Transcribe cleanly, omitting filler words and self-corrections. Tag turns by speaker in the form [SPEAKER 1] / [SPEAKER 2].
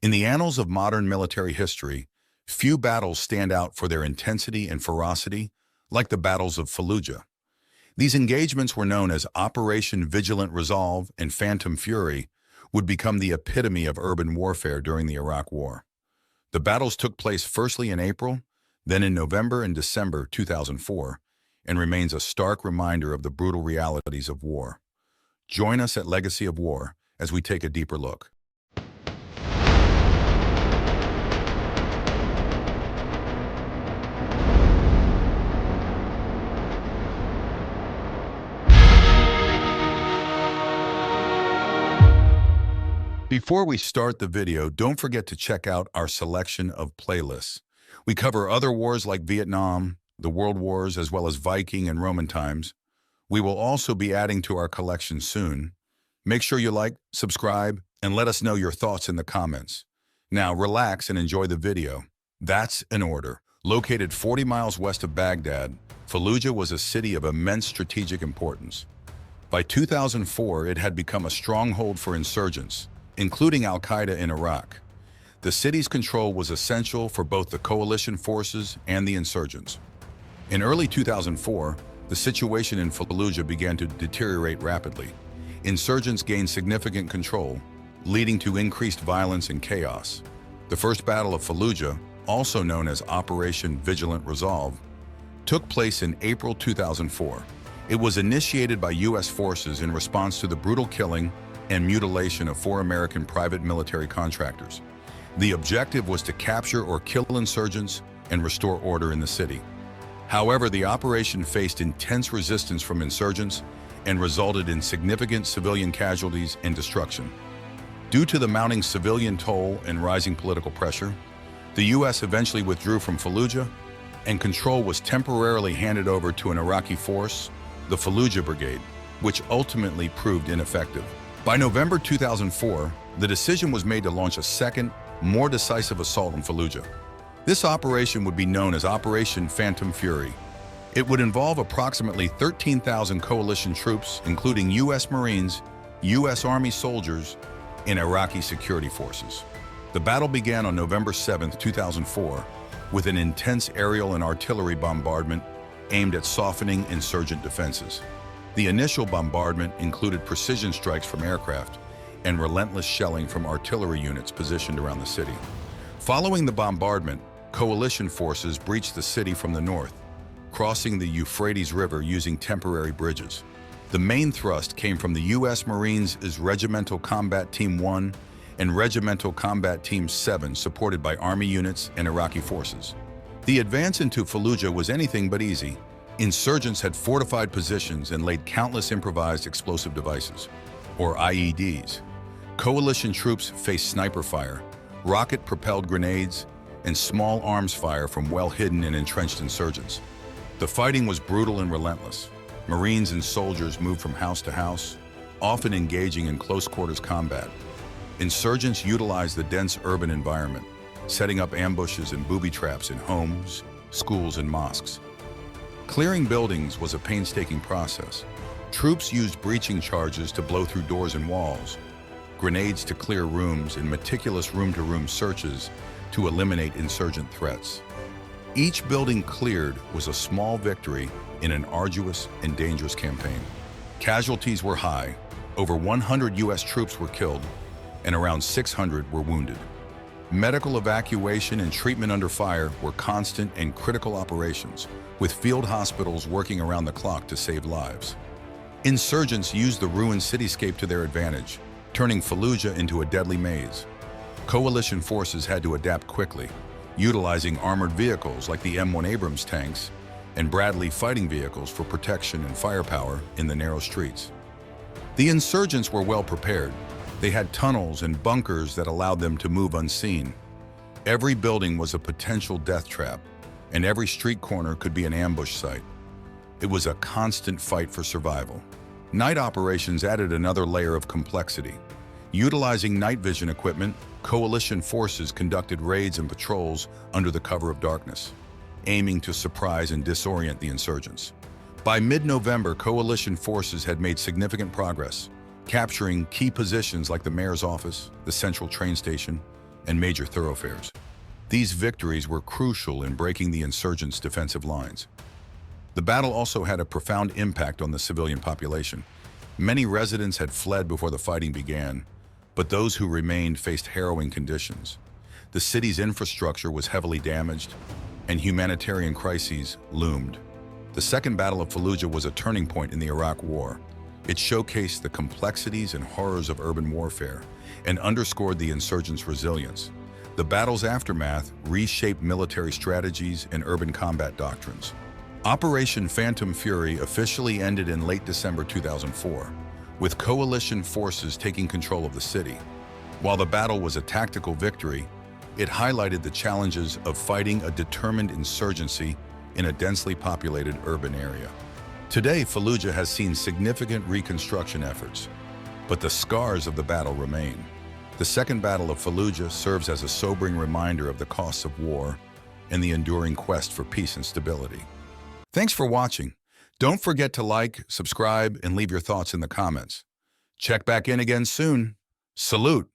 [SPEAKER 1] In the annals of modern military history, few battles stand out for their intensity and ferocity, like the battles of Fallujah. These engagements were known as Operation Vigilant Resolve and Phantom Fury, would become the epitome of urban warfare during the Iraq War. The battles took place firstly in April, then in November and December 2004, and remains a stark reminder of the brutal realities of war. Join us at Legacy of War as we take a deeper look. Before we start the video, don't forget to check out our selection of playlists. We cover other wars like Vietnam, the World Wars, as well as Viking and Roman times. We will also be adding to our collection soon. Make sure you like, subscribe, and let us know your thoughts in the comments. Now relax and enjoy the video. That's in order. Located 40 miles west of Baghdad, Fallujah was a city of immense strategic importance. By 2004, it had become a stronghold for insurgents, including Al-Qaeda in Iraq. The city's control was essential for both the coalition forces and the insurgents. In early 2004, the situation in Fallujah began to deteriorate rapidly. Insurgents gained significant control, leading to increased violence and chaos. The First Battle of Fallujah, also known as Operation Vigilant Resolve, took place in April 2004. It was initiated by U.S. forces in response to the brutal killing and mutilation of 4 American private military contractors. The objective was to capture or kill insurgents and restore order in the city. However, the operation faced intense resistance from insurgents and resulted in significant civilian casualties and destruction. Due to the mounting civilian toll and rising political pressure, the U.S. eventually withdrew from Fallujah, and control was temporarily handed over to an Iraqi force, the Fallujah Brigade, which ultimately proved ineffective. By November 2004, the decision was made to launch a second, more decisive assault on Fallujah. This operation would be known as Operation Phantom Fury. It would involve approximately 13,000 coalition troops, including U.S. Marines, U.S. Army soldiers, and Iraqi security forces. The battle began on November 7, 2004, with an intense aerial and artillery bombardment aimed at softening insurgent defenses. The initial bombardment included precision strikes from aircraft and relentless shelling from artillery units positioned around the city. Following the bombardment, coalition forces breached the city from the north, crossing the Euphrates River using temporary bridges. The main thrust came from the U.S. Marines' Regimental Combat Team 1 and Regimental Combat Team 7, supported by Army units and Iraqi forces. The advance into Fallujah was anything but easy. Insurgents had fortified positions and laid countless improvised explosive devices, or IEDs. Coalition troops faced sniper fire, rocket-propelled grenades, and small arms fire from well-hidden and entrenched insurgents. The fighting was brutal and relentless. Marines and soldiers moved from house to house, often engaging in close-quarters combat. Insurgents utilized the dense urban environment, setting up ambushes and booby traps in homes, schools, and mosques. Clearing buildings was a painstaking process. Troops used breaching charges to blow through doors and walls, grenades to clear rooms, and meticulous room-to-room searches to eliminate insurgent threats. Each building cleared was a small victory in an arduous and dangerous campaign. Casualties were high. Over 100 U.S. troops were killed, and around 600 were wounded. Medical evacuation and treatment under fire were constant and critical operations, with field hospitals working around the clock to save lives. Insurgents used the ruined cityscape to their advantage, turning Fallujah into a deadly maze. Coalition forces had to adapt quickly, utilizing armored vehicles like the M1 Abrams tanks and Bradley fighting vehicles for protection and firepower in the narrow streets. The insurgents were well prepared. They had tunnels and bunkers that allowed them to move unseen. Every building was a potential death trap, and every street corner could be an ambush site. It was a constant fight for survival. Night operations added another layer of complexity. Utilizing night vision equipment, coalition forces conducted raids and patrols under the cover of darkness, aiming to surprise and disorient the insurgents. By mid-November, coalition forces had made significant progress, capturing key positions like the mayor's office, the central train station, and major thoroughfares. These victories were crucial in breaking the insurgents' defensive lines. The battle also had a profound impact on the civilian population. Many residents had fled before the fighting began, but those who remained faced harrowing conditions. The city's infrastructure was heavily damaged, and humanitarian crises loomed. The Second Battle of Fallujah was a turning point in the Iraq War. It showcased the complexities and horrors of urban warfare and underscored the insurgents' resilience. The battle's aftermath reshaped military strategies and urban combat doctrines. Operation Phantom Fury officially ended in late December 2004, with coalition forces taking control of the city. While the battle was a tactical victory, it highlighted the challenges of fighting a determined insurgency in a densely populated urban area. Today, Fallujah has seen significant reconstruction efforts, but the scars of the battle remain. The Second Battle of Fallujah serves as a sobering reminder of the costs of war and the enduring quest for peace and stability. Thanks for watching. Don't forget to like, subscribe, and leave your thoughts in the comments. Check back in again soon. Salute!